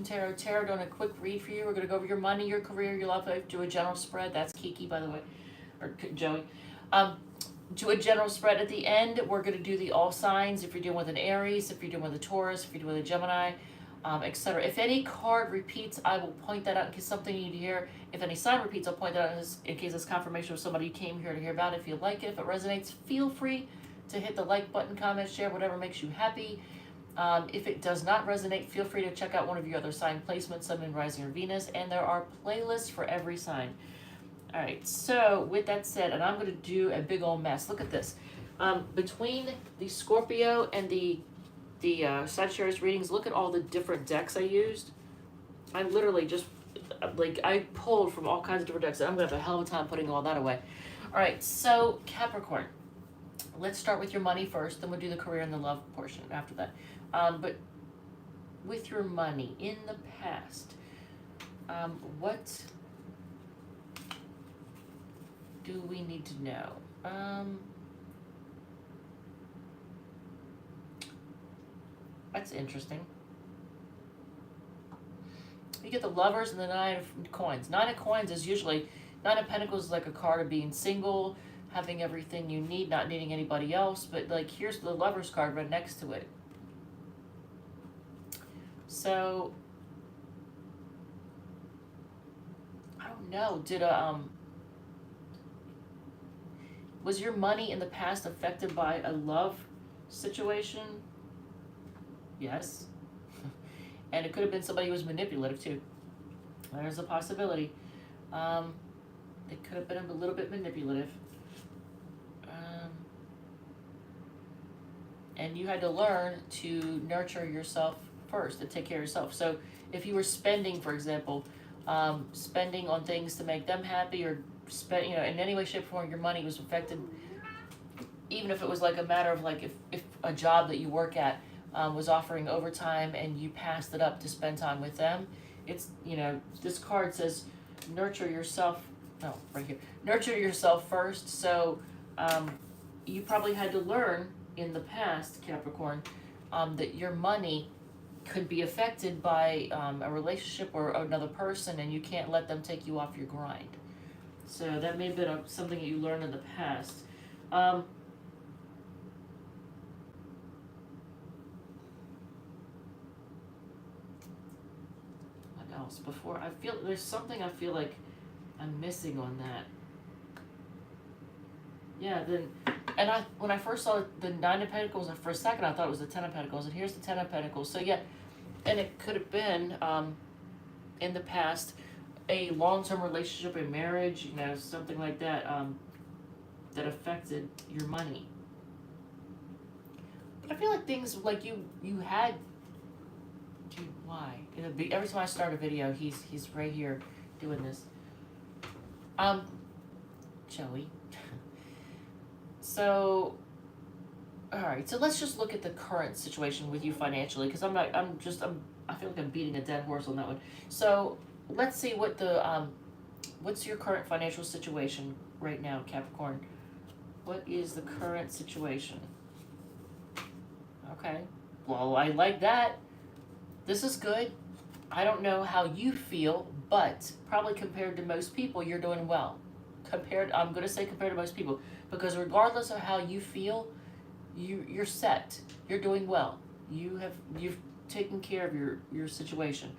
Tarot doing a quick read for you. We're going to go over your money, your career, your love life, do a general spread. That's Kiki, by the way, or Joey. Do a general spread at the end. We're going to do the all signs. If you're dealing with an Aries, if you're dealing with a Taurus, if you're dealing with a Gemini, etc. If any card repeats, I will point that out in case something you need to hear. If any sign repeats, I'll point that out in case it's confirmation of somebody you came here to hear about. If you like it, if it resonates, feel free to hit the like button, comment, share, whatever makes you happy. If it does not resonate, feel free to check out one of your other sign placements, Sun, Moon, Rising, or Venus, and there are playlists for every sign. All right, so with that said, and I'm going to do a big old mess. Look at this. Between the Scorpio and the Sagittarius readings, look at all the different decks I used. I literally just, I pulled from all kinds of different decks, and I'm going to have a hell of a time putting all that away. All right, so Capricorn. Let's start with your money first, then we'll do the career and the love portion after that. But with your money in the past, what do we need to know? That's interesting. You get the Lovers and the Nine of Coins. Nine of Coins is usually, Nine of Pentacles is like a card of being single, having everything you need, not needing anybody else. But like, here's the Lovers card right next to it. So, I don't know. Was your money in the past affected by a love situation? Yes. And it could have been somebody who was manipulative too. There's a possibility. It could have been a little bit manipulative. And you had to learn to nurture yourself first, to take care of yourself. So if you were spending, for example, spending on things to make them happy, or spend, in any way, shape, or form, your money was affected, even if it was like a matter of like if a job that you work at was offering overtime and you passed it up to spend time with them, it's, this card says nurture yourself, no, right here, nurture yourself first. So you probably had to learn in the past, Capricorn, that your money could be affected by a relationship or another person, and you can't let them take you off your grind. So that may have been something that you learned in the past. What else? Before, there's something I feel like I'm missing on that. Yeah, when I first saw the Nine of Pentacles, and for a second I thought it was the Ten of Pentacles, and here's the Ten of Pentacles. So yeah, and it could have been in the past a long-term relationship, a marriage, something like that, that affected your money. But I feel like things like you had. Dude, why? Every time I start a video, he's right here doing this. Joey. So, all right. So let's just look at the current situation with you financially, because I feel like I'm beating a dead horse on that one. So let's see what what's your current financial situation right now, Capricorn? What is the current situation? Okay. Well, I like that. This is good. I don't know how you feel, but probably compared to most people, you're doing well. I'm going to say compared to most people, because regardless of how you feel, you're set. You're doing well. You've taken care of your situation.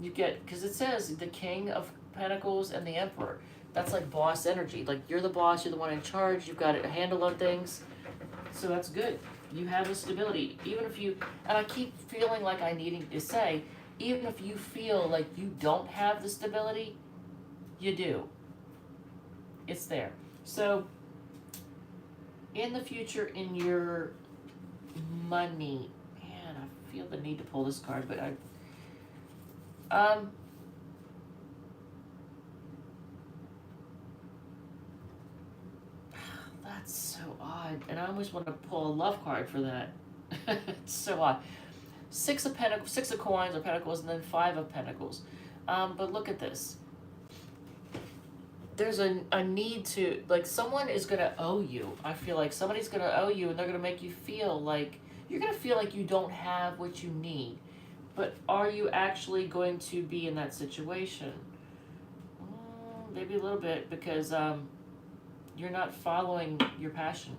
Because it says the King of Pentacles and the Emperor. That's like boss energy. Like, you're the boss, you're the one in charge, you've got a handle on things. So that's good. You have a stability. Even if and I keep feeling like I needing to say, even if you feel like you don't have the stability, you do. It's there. So, in the future, in your money, man, I feel the need to pull this card, but that's so odd, and I almost want to pull a love card for that. It's so odd. Six of Coins or Pentacles, and then Five of Pentacles. But look at this. There's a need to, like, someone is going to owe you. I feel like somebody's going to owe you, and they're going to make you feel like, you're going to feel like you don't have what you need. But are you actually going to be in that situation? Maybe a little bit, because you're not following your passion.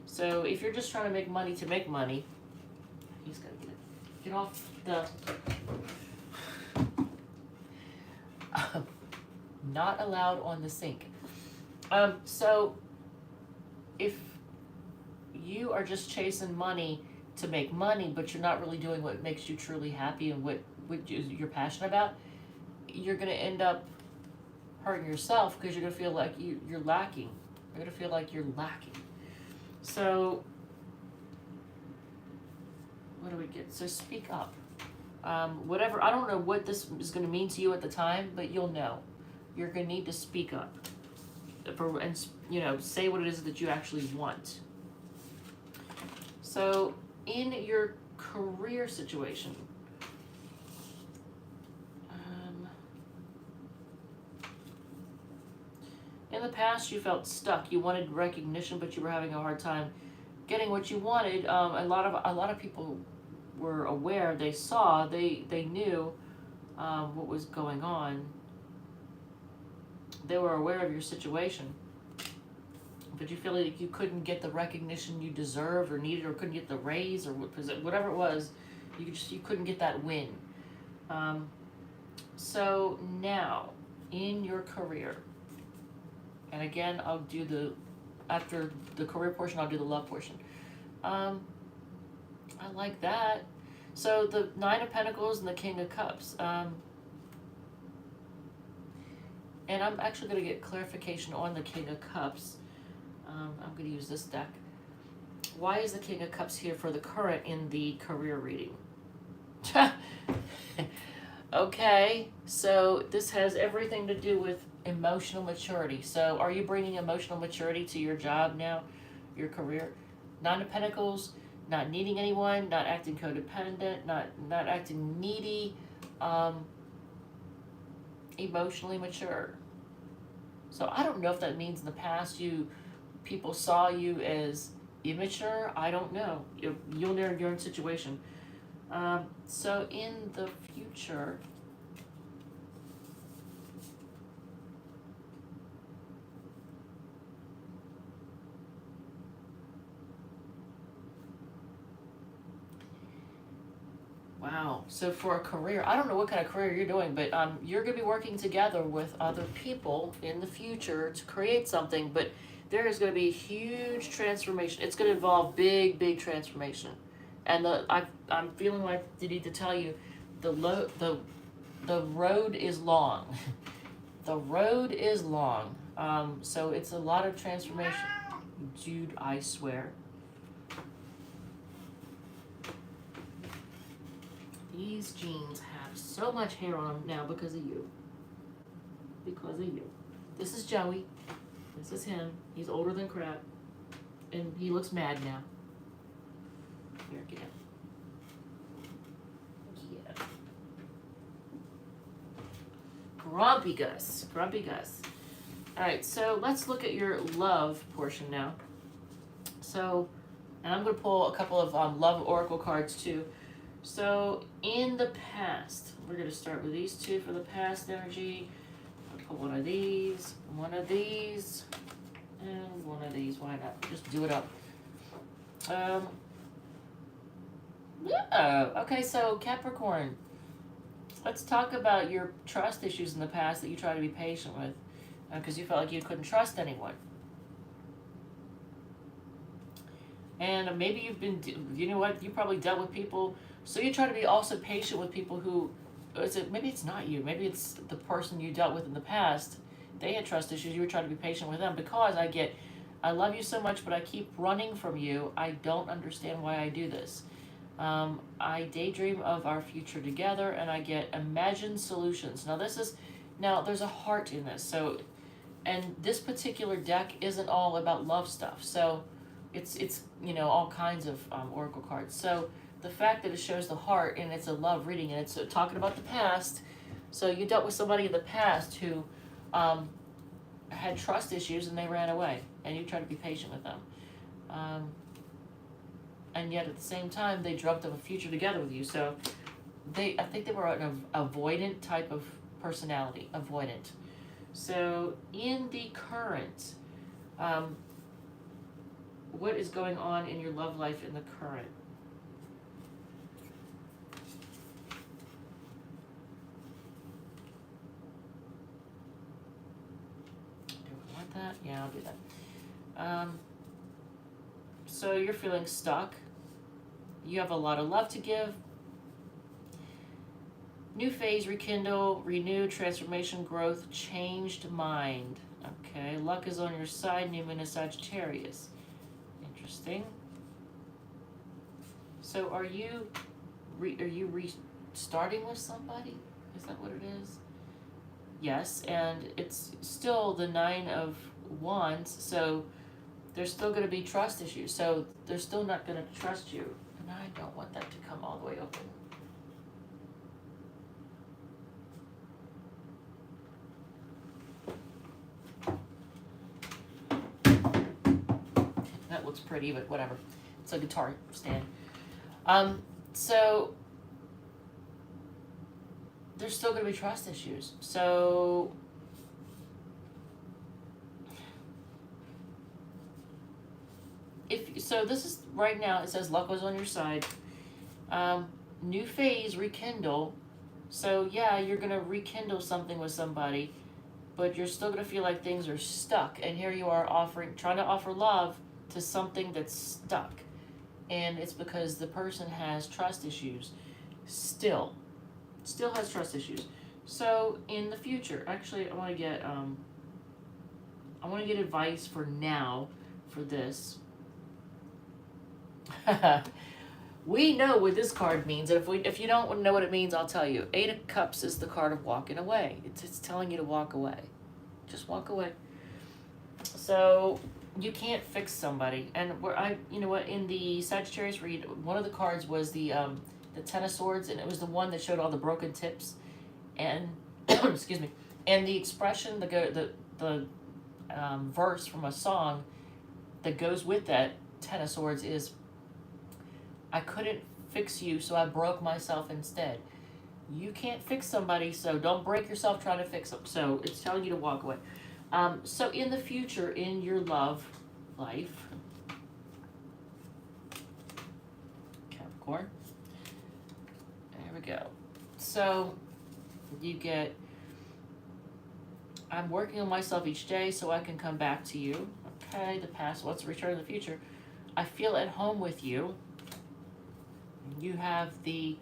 So if you're just trying to make money to make money, he's got to get off the... not allowed on the sink. So if you are just chasing money to make money, but you're not really doing what makes you truly happy and what you're passionate about, you're going to end up hurting yourself, because you're going to feel like you're lacking. You're going to feel like you're lacking. So what do we get? So speak up. Whatever, I don't know what this is going to mean to you at the time, but you'll know. You're going to need to speak up and, you know, say what it is that you actually want. So in your career situation, in the past you felt stuck. You wanted recognition, but you were having a hard time getting what you wanted. A lot of people were aware. They saw. They knew what was going on. They were aware of your situation, but you feel like you couldn't get the recognition you deserved or needed, or couldn't get the raise, or whatever it was. You couldn't get that win. So now in your career, and again, I'll do after the career portion, I'll do the love portion. I like that. So the Nine of Pentacles and the King of Cups. And I'm actually going to get clarification on the King of Cups. I'm going to use this deck. Why is the King of Cups here for the current in the career reading? Okay, so this has everything to do with emotional maturity. So are you bringing emotional maturity to your job now, your career? Nine of Pentacles, not needing anyone, not acting codependent, not acting needy, emotionally mature. So I don't know if that means in the past people saw you as immature. I don't know. You'll know your own situation. So in the future, wow. So for a career, I don't know what kind of career you're doing, but you're going to be working together with other people in the future to create something, but there is going to be a huge transformation. It's going to involve big transformation. And I'm feeling like I need to tell you, the road is long. The road is long. So it's a lot of transformation. Dude, I swear. These jeans have so much hair on them now because of you. Because of you. This is Joey. This is him. He's older than crap. And he looks mad now. Here, get him. Yeah. Grumpy Gus. Grumpy Gus. Alright, so let's look at your love portion now. So, and I'm going to pull a couple of love oracle cards too. So, in the past, we're going to start with these two for the past energy. I'll pull one of these, and one of these. Why not? Just do it up. Yeah. Okay, so Capricorn. Let's talk about your trust issues in the past that you try to be patient with. Because you felt like you couldn't trust anyone. And maybe you've been, you know what, you probably dealt with people. So you try to be also patient with people who, maybe it's not you, maybe it's the person you dealt with in the past. They had trust issues, you were trying to be patient with them, because I love you so much, but I keep running from you. I don't understand why I do this. I daydream of our future together, and I get imagined solutions. Now there's a heart in this. So, and this particular deck isn't all about love stuff. So it's all kinds of oracle cards. So the fact that it shows the heart and it's a love reading and it's talking about the past. So you dealt with somebody in the past who had trust issues and they ran away, and you tried to be patient with them. and yet at the same time they dreamt of a future together with you. So I think they were an avoidant type of personality, avoidant. So in the current, what is going on in your love life in the current? Do I want that? Yeah, I'll do that. So you're feeling stuck. You have a lot of love to give. New phase, rekindle, renew, transformation, growth, changed mind. Okay, luck is on your side, new moon is Sagittarius. Interesting. So are you restarting with somebody? Is that what it is? Yes, and it's still the 9 of Wands, so there's still going to be trust issues. So they're still not going to trust you. And I don't want that to come all the way open. That looks pretty, but whatever. It's a guitar stand. So there's still going to be trust issues. So this is right now. It says luck was on your side. New phase, rekindle. So yeah, you're going to rekindle something with somebody, but you're still going to feel like things are stuck. And here you are trying to offer love to something that's stuck, and it's because the person has trust issues. Still has trust issues. So in the future, actually, I want to get advice for now for this. We know what this card means, and if you don't know what it means, I'll tell you. 8 of Cups is the card of walking away. It's telling you to walk away. Just walk away. So you can't fix somebody, and you know what, in the Sagittarius read, one of the cards was the 10 of Swords, and it was the one that showed all the broken tips, and excuse me, and the expression, the verse from a song that goes with that 10 of Swords is, I couldn't fix you, so I broke myself instead. You can't fix somebody, so don't break yourself trying to fix them. So it's telling you to walk away. So in the future, in your love life, Capricorn, there we go. So you get, I'm working on myself each day so I can come back to you. Okay, the past, what's the return of the future? I feel at home with you. You have the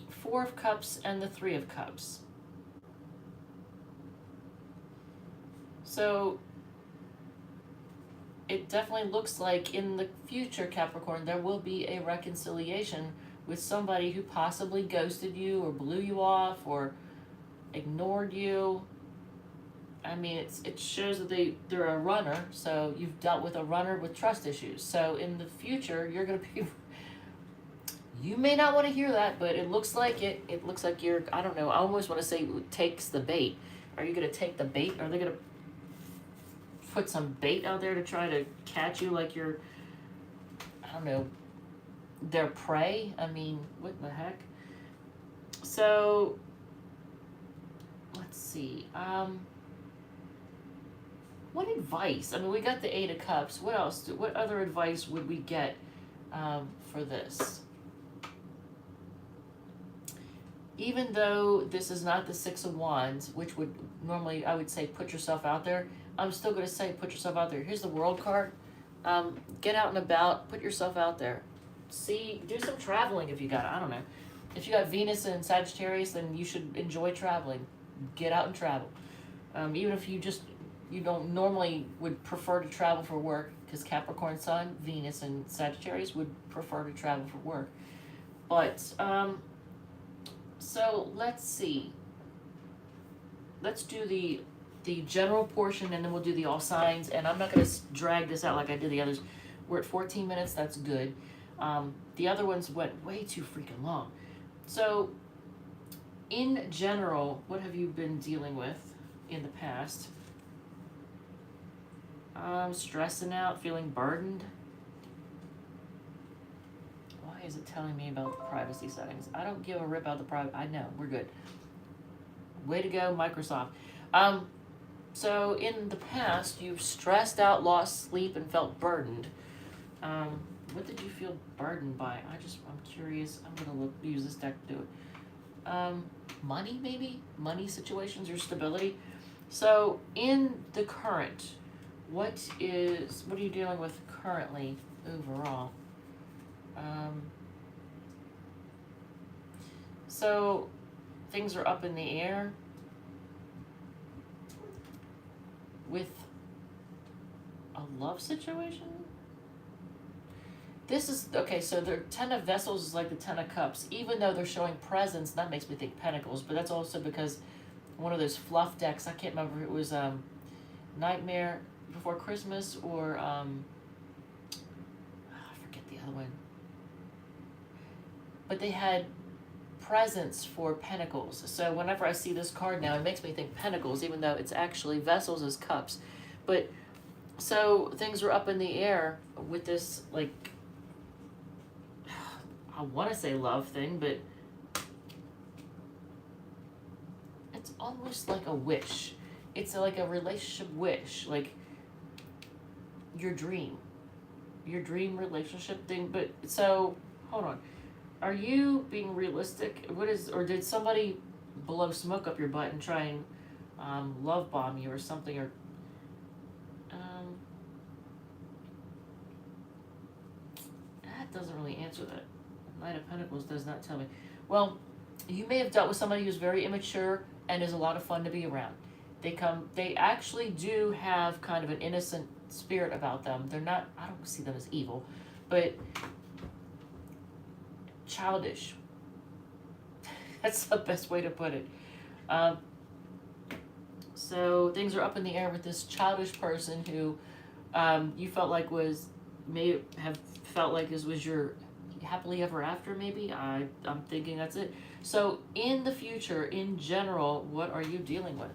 4 of Cups and the 3 of Cups. So it definitely looks like in the future, Capricorn, there will be a reconciliation with somebody who possibly ghosted you or blew you off or ignored you. I mean, it shows that they're a runner, so you've dealt with a runner with trust issues. So in the future, you're going to be... You may not want to hear that, but it looks like it. It looks like you're, I don't know, I almost want to say takes the bait. Are you going to take the bait? Are they going to put some bait out there to try to catch you like you're, I don't know, their prey? I mean, what the heck? So, let's see. What advice? I mean, we got the 8 of Cups. What else? What other advice would we get for this? Even though this is not the 6 of Wands, which would normally, I would say, put yourself out there, I'm still going to say put yourself out there. Here's the World card. Get out and about. Put yourself out there. Do some traveling if you got, I don't know. If you got Venus and Sagittarius, then you should enjoy traveling. Get out and travel. Even if you don't normally would prefer to travel for work, because Capricorn Sun, Venus, and Sagittarius would prefer to travel for work. But, so let's see. Let's do the general portion, and then we'll do the all signs. And I'm not going to drag this out like I did the others. We're at 14 minutes. That's good. The other ones went way too freaking long. So, in general, what have you been dealing with in the past? Stressing out, feeling burdened. is it telling me about the privacy settings? I don't give a rip about the private. I know, we're good. Way to go, Microsoft. So in the past, you've stressed out, lost sleep, and felt burdened. What did you feel burdened by? I'm curious. I'm gonna use this deck to do it. Money, maybe? Money situations or stability. So in the current, what are you dealing with currently overall? So things are up in the air with a love situation. This is, okay, so the Ten of Vessels is like the Ten of Cups. Even though they're showing presents, that makes me think Pentacles, but that's also because one of those fluff decks, I can't remember if it was Nightmare Before Christmas or, I forget the other one. But they had presents for Pentacles. So whenever I see this card now, it makes me think Pentacles, even though it's actually Vessels as Cups. But, so things are up in the air with this, like, I want to say love thing, but it's almost like a wish. It's like a relationship wish, like your dream relationship thing. But so, hold on. Are you being realistic? Or did somebody blow smoke up your butt and try and love bomb you or something? Or that doesn't really answer that. Knight of Pentacles does not tell me. Well, you may have dealt with somebody who's very immature and is a lot of fun to be around. They actually do have kind of an innocent spirit about them. They're not, I don't see them as evil, but childish. That's the best way to put it. So things are up in the air with this childish person who you felt like may have felt like this was your happily ever after, maybe. I'm thinking that's it. So in the future, in general, what are you dealing with?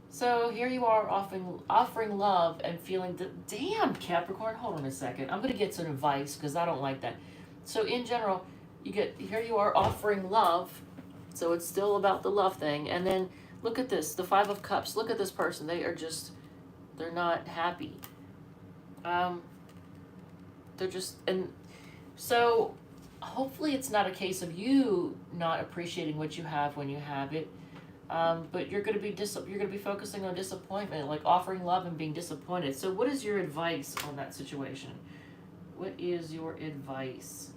So here you are offering love and feeling damn, Capricorn, hold on a second. I'm going to get some advice because I don't like that. So in general, here you are offering love. So it's still about the love thing. And then look at this, the Five of Cups. Look at this person. They're not happy. And so hopefully it's not a case of you not appreciating what you have when you have it. But you're going to be focusing on disappointment, like offering love and being disappointed. So what is your advice on that situation? What is your advice?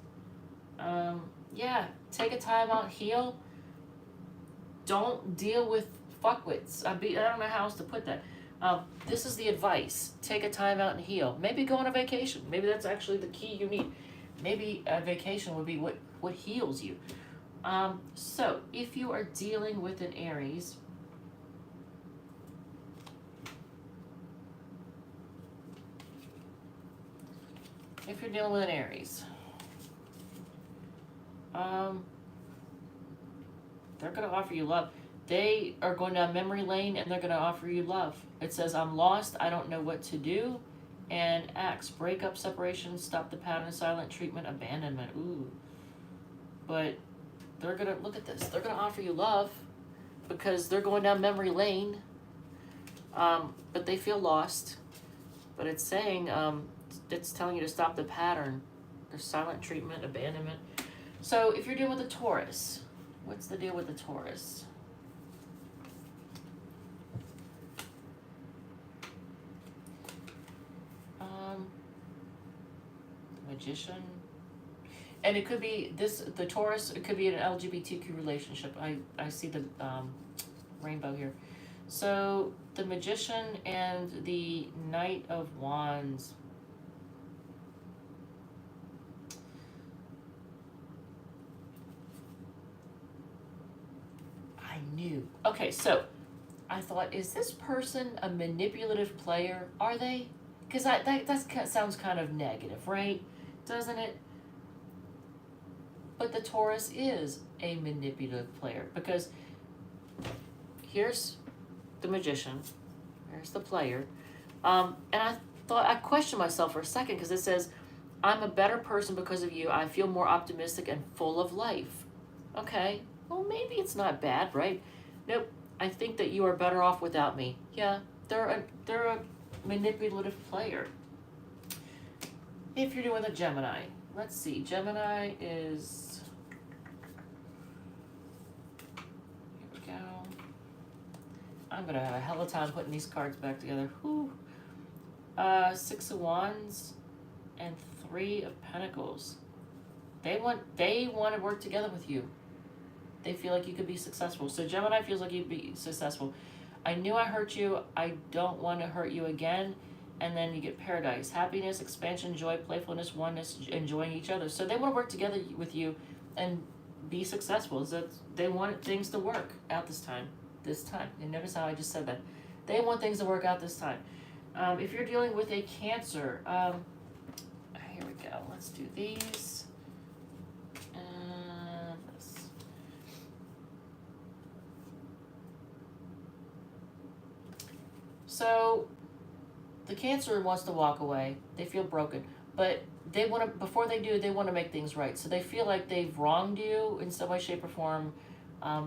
Yeah, take a time out, heal. Don't deal with fuckwits. I don't know how else to put that. This is the advice. Take a time out and heal. Maybe go on a vacation. Maybe that's actually the key you need. Maybe a vacation would be what heals you. So if you are dealing with an Aries, they're going to offer you love. They are going down memory lane and they're going to offer you love. It says, I'm lost, I don't know what to do. And acts, breakup, separation, stop the pattern, silent treatment, abandonment. Ooh. But they're going to, look at this, they're going to offer you love because they're going down memory lane. But they feel lost. But it's saying, it's telling you to stop the pattern. There's silent treatment, abandonment. So if you're dealing with a Taurus, what's the deal with the Taurus? Magician. And it could be the Taurus, it could be an LGBTQ relationship. I see the rainbow here. So the Magician and the Knight of Wands. I knew. Okay, so I thought, is this person a manipulative player? Are they? Because that sounds kind of negative, right? Doesn't it? But the Taurus is a manipulative player because here's the Magician, here's the player. And I questioned myself for a second because it says, I'm a better person because of you. I feel more optimistic and full of life. Okay, well, maybe it's not bad, right? Nope, I think that you are better off without me. Yeah, they're a manipulative player. If you're doing a Gemini, let's see, Gemini is, here we go. I'm gonna have a hell of a time putting these cards back together. Whew. 6 of Wands and 3 of Pentacles. They want to work together with you. They feel like you could be successful. So Gemini feels like you'd be successful. I knew I hurt you. I don't want to hurt you again. And then you get Paradise. Happiness, expansion, joy, playfulness, oneness, enjoying each other. So they want to work together with you and be successful. So they want things to work out this time. And notice how I just said that. They want things to work out this time. If you're dealing with a Cancer, here we go. Let's do these. And this. So the Cancer wants to walk away. They feel broken, but they want to. Before they do, they want to make things right. So they feel like they've wronged you in some way, shape, or form.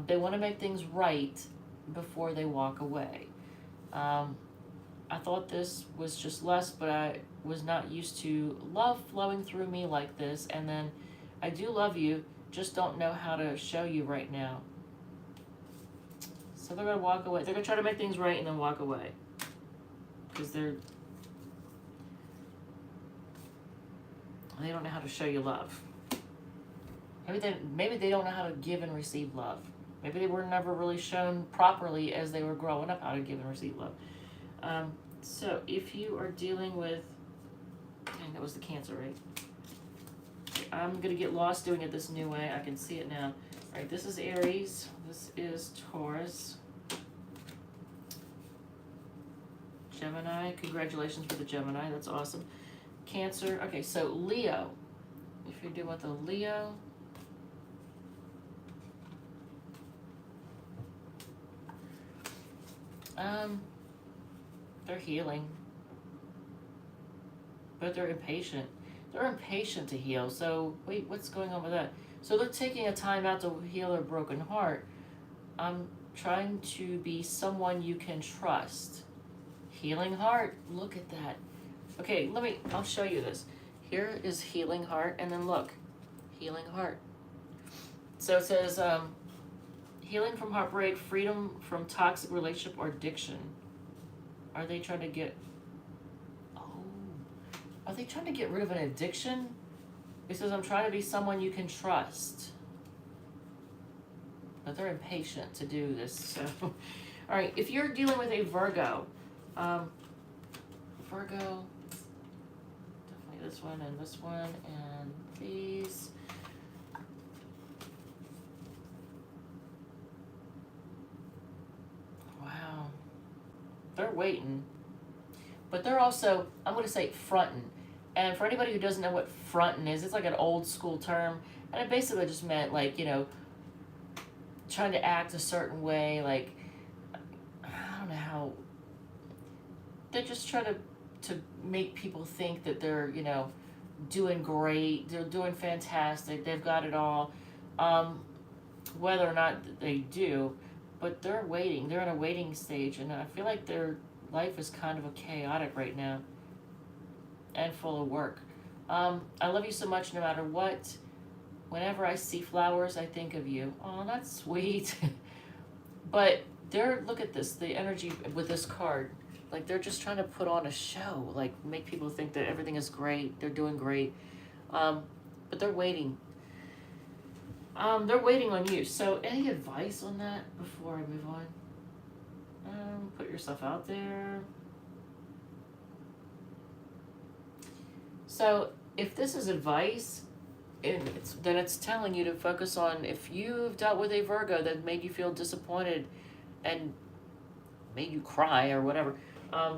They want to make things right before they walk away. I thought this was just lust, but I was not used to love flowing through me like this. And then I do love you, just don't know how to show you right now. So they're going to walk away. They're going to try to make things right and then walk away. Because they don't know how to show you love. Maybe they don't know how to give and receive love. Maybe they were never really shown properly as they were growing up how to give and receive love. So if you are dealing with, dang, that was the Cancer, right? I'm going to get lost doing it this new way. I can see it now. All right, this is Aries. This is Taurus. Gemini. Congratulations for the Gemini. That's awesome. Cancer. Okay, so Leo. If you're dealing with a Leo. They're healing, but they're impatient. They're impatient to heal. So wait, what's going on with that? So they're taking a time out to heal their broken heart. I'm trying to be someone you can trust. Healing heart. Look at that. Okay, I'll show you this. Here is healing heart, and then look, healing heart. So it says, healing from heartbreak, freedom from toxic relationship or addiction. Are they trying to get rid of an addiction? It says, I'm trying to be someone you can trust. But they're impatient to do this. So, all right, if you're dealing with a Virgo, Virgo, definitely this one and these. Wow. They're waiting, but they're also, I'm going to say, fronting. And for anybody who doesn't know what fronting is, it's like an old school term, and it basically just meant, like, you know, trying to act a certain way, like, I don't know how, they're just trying to make people think that they're, you know, doing great, they're doing fantastic, they've got it all, whether or not they do. But they're waiting. They're in a waiting stage, and I feel like their life is kind of a chaotic right now and full of work. I love you so much no matter what. Whenever I see flowers, I think of you. Oh, that's sweet. But look at this, the energy with this card. Like, they're just trying to put on a show, like make people think that everything is great, they're doing great. But they're waiting. They're waiting on you. So any advice on that before I move on? Put yourself out there. So if this is advice, then it's telling you to focus on, if you've dealt with a Virgo that made you feel disappointed and made you cry or whatever,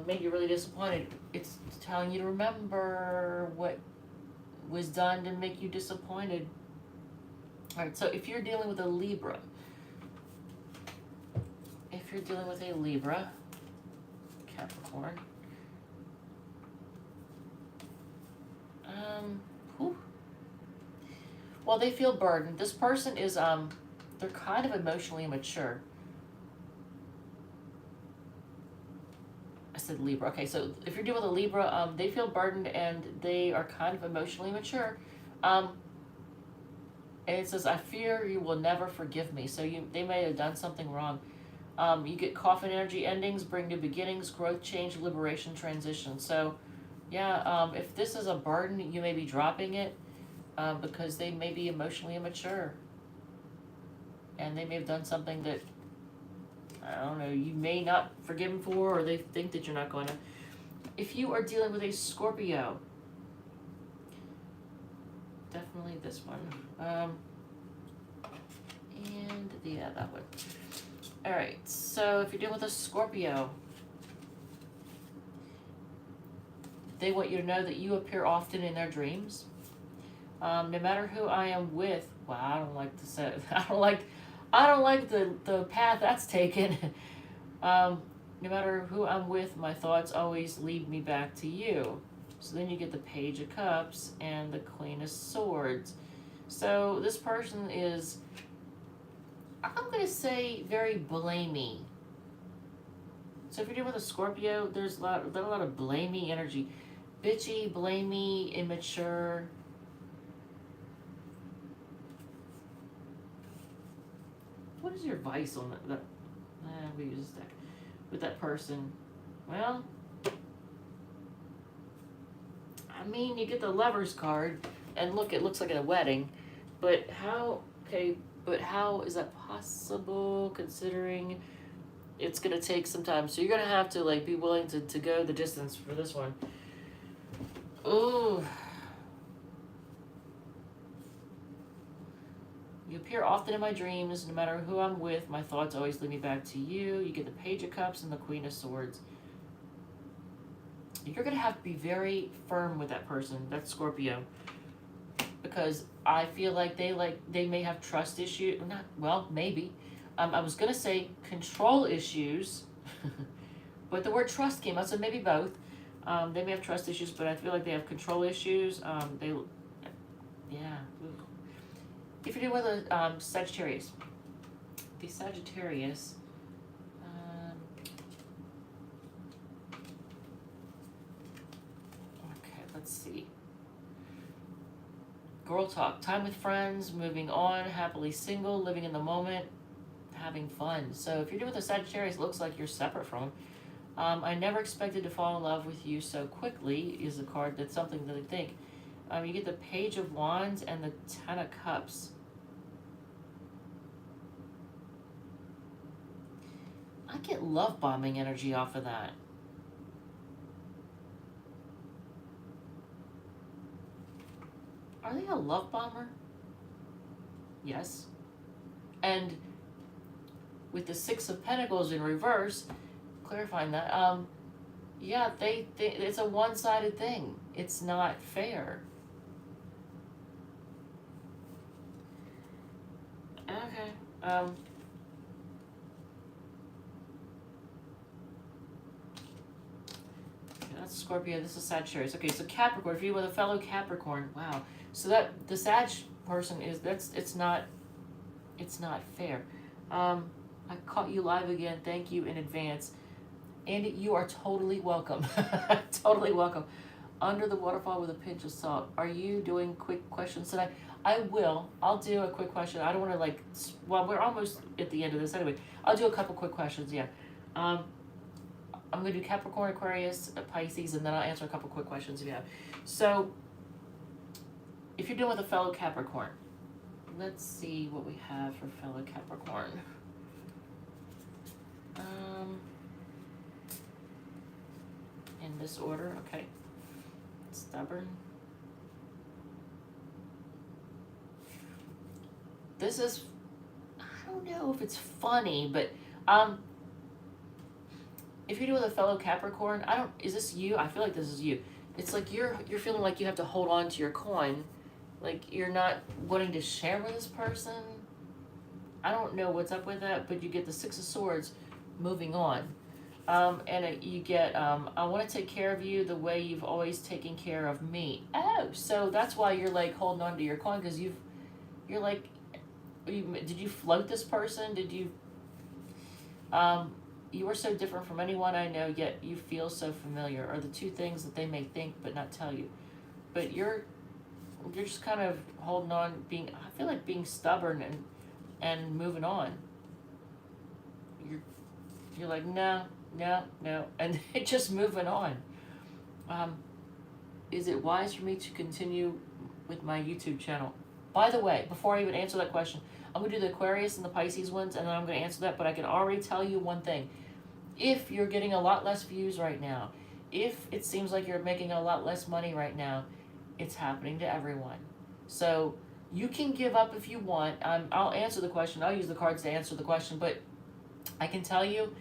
made you really disappointed, it's telling you to remember what was done to make you disappointed. All right, so if you're dealing with a Libra, Capricorn, Well, they feel burdened. This person is, they're kind of emotionally immature. I said Libra. Okay, so if you're dealing with a Libra, they feel burdened and they are kind of emotionally immature. And it says, I fear you will never forgive me. So they may have done something wrong. You get coffin energy, endings, bring new beginnings, growth, change, liberation, transition. So, yeah, if this is a burden, you may be dropping it because they may be emotionally immature. And they may have done something that, I don't know, you may not forgive them for, or they think that you're not going to. If you are dealing with a Scorpio, definitely this one. And yeah, that one. All right, so if you're dealing with a Scorpio, they want you to know that you appear often in their dreams. No matter who I am with, wow, I don't like to say, I don't like the path that's taken. No matter who I'm with, my thoughts always lead me back to you. So then you get the Page of Cups and the Queen of Swords. So this person is, I'm going to say, very blamey. So if you're dealing with a Scorpio, there's a lot of blamey energy. Bitchy, blamey, immature. What is your advice on that? We use this deck. With that person. Well, I mean, you get the Lovers card, and look, it looks like a wedding. But how is that possible considering it's going to take some time? So you're going to have to, like, be willing to go the distance for this one. Ooh. You appear often in my dreams. No matter who I'm with, my thoughts always lead me back to you. You get the Page of Cups and the Queen of Swords. You're going to have to be very firm with that person, that's Scorpio. Because I feel like they may have trust issues. Maybe. I was going to say control issues, but the word trust came out, so maybe both. They may have trust issues, but I feel like they have control issues. If you're dealing with a Sagittarius, the Sagittarius, okay, let's see. Girl talk, time with friends, moving on, happily single, living in the moment, having fun. So if you're dealing with a Sagittarius, it looks like you're separate from them. I never expected to fall in love with you so quickly is a card that's something that I think. You get the Page of Wands and the Ten of Cups. I get love bombing energy off of that. Are they a love bomber? Yes. And with the Six of Pentacles in reverse, clarifying that, yeah, they it's a one-sided thing. It's not fair. Okay. That's Scorpio. This is Sagittarius. Okay, so Capricorn. If you're with a fellow Capricorn, wow. So that the Sag person is it's not fair. I caught you live again. Thank you in advance. Andy, you are totally welcome. Totally welcome. Under the waterfall with a pinch of salt. Are you doing quick questions tonight? I will. I'll do a quick question. I don't want to we're almost at the end of this anyway. I'll do a couple quick questions, yeah. I'm going to do Capricorn, Aquarius, Pisces, and then I'll answer a couple quick questions if you have. So, if you're dealing with a fellow Capricorn, let's see what we have for fellow Capricorn. In this order, okay. Stubborn. This is, I don't know if it's funny, but if you're dealing with a fellow Capricorn, is this you? I feel like this is you. It's like you're feeling like you have to hold on to your coin, like you're not wanting to share with this person. I don't know what's up with that, but you get the Six of Swords, moving on. You get, I want to take care of you the way you've always taken care of me. Oh, so that's why you're like holding on to your coin, because You're like, did you float this person? Did you, you are so different from anyone I know, yet you feel so familiar, are the two things that they may think but not tell you. But you're just kind of holding on, I feel like being stubborn and moving on. You're like, no, and just moving on. Is it wise for me to continue with my YouTube channel? By the way, before I even answer that question, I'm going to do the Aquarius and the Pisces ones, and then I'm going to answer that, but I can already tell you one thing. If you're getting a lot less views right now, if it seems like you're making a lot less money right now, it's happening to everyone. So you can give up if you want. I'll answer the question. I'll use the cards to answer the question, but I can tell you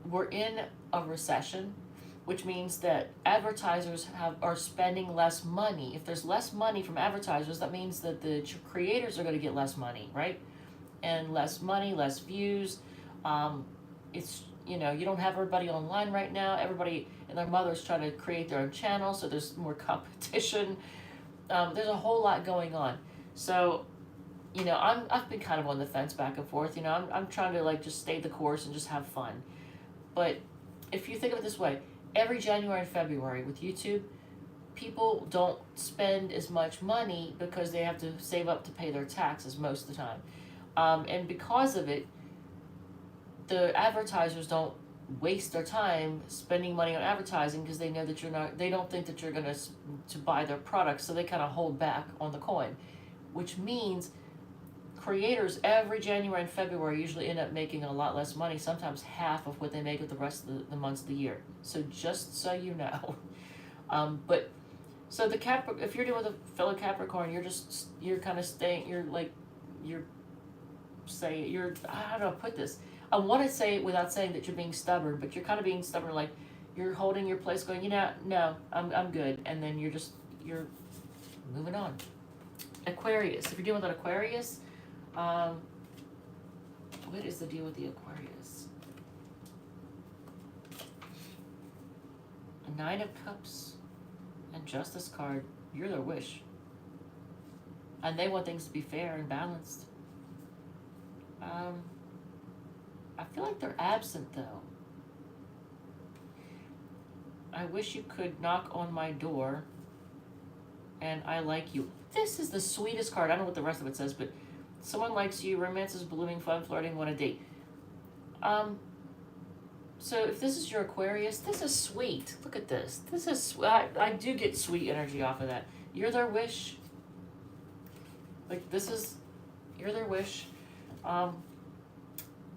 we're in a recession, which means that advertisers are spending less money. If there's less money from advertisers, that means that the creators are going to get less money, right? And less money, less views. It's, you don't have everybody online right now. Everybody and their mothers trying to create their own channel, so there's more competition. There's a whole lot going on. So, I've been kind of on the fence back and forth. I'm trying to like just stay the course and just have fun. But if you think of it this way, every January and February with YouTube, people don't spend as much money because they have to save up to pay their taxes most of the time. And because of it, the advertisers don't waste their time spending money on advertising because they know that they don't think that you're going to buy their products, so they kind of hold back on the coin, which means creators every January and February usually end up making a lot less money, sometimes half of what they make with the rest of the months of the year. So just so you know. But so if you're dealing with a fellow Capricorn, you're kind of staying, how do I put this? I want to say it without saying that you're being stubborn, but you're kind of being stubborn, like you're holding your place going, no, I'm good. And then you're moving on. Aquarius, if you're dealing with an Aquarius, what is the deal with the Aquarius? A 9 of Cups and Justice card. You're their wish. And they want things to be fair and balanced. I feel like they're absent, though. I wish you could knock on my door, and I like you. This is the sweetest card. I don't know what the rest of it says, but someone likes you, romance is blooming, fun, flirting, want a date. So if this is your Aquarius, this is sweet. Look at this. This is, I do get sweet energy off of that. You're their wish. Like, you're their wish.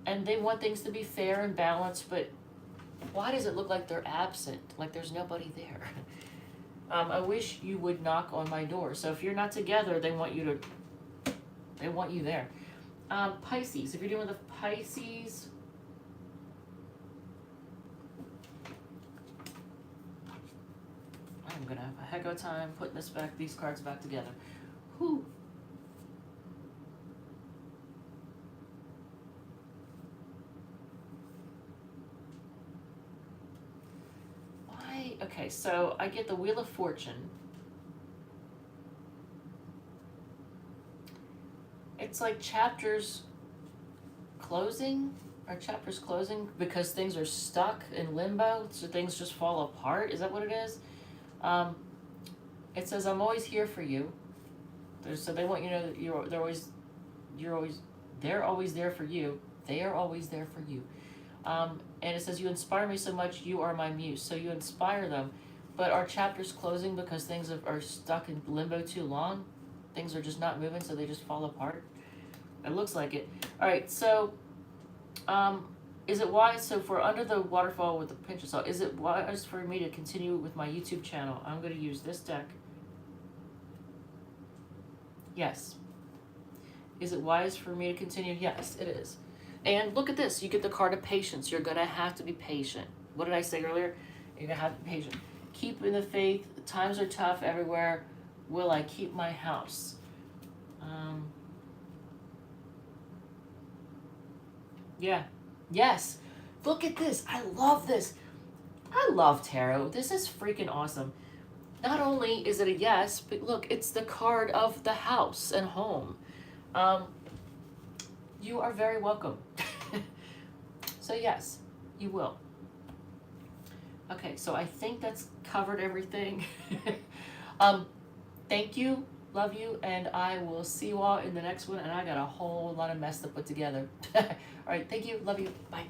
And they want things to be fair and balanced, but why does it look like they're absent? Like there's nobody there. I wish you would knock on my door. So if you're not together, they want you there. Pisces, if you're dealing with the Pisces, I'm gonna have a heck of a time putting these cards back together. Whew. Okay, so I get the Wheel of Fortune. It's like chapters closing because things are stuck in limbo, so things just fall apart. Is that what it is? It says, I'm always here for you. So they want you to know that they're always there for you. They are always there for you. And it says, you inspire me so much, you are my muse. So you inspire them, but are chapters closing because things are stuck in limbo too long? Things are just not moving, so they just fall apart? It looks like it. All right, so is it wise, so for Under the Waterfall with the pinch of salt, is it wise for me to continue with my YouTube channel? I'm going to use this deck. Yes. Is it wise for me to continue? Yes, it is. And look at this. You get the card of patience. You're going to have to be patient. What did I say earlier? You're going to have to be patient. Keep in the faith. Times are tough everywhere. Will I keep my house? Yeah. Yes. Look at this. I love this. I love tarot. This is freaking awesome. Not only is it a yes, but look, it's the card of the house and home. You are very welcome. So yes, you will. Okay, so I think that's covered everything. Thank you, love you, and I will see you all in the next one. And I got a whole lot of mess to put together. All right, thank you, love you, bye.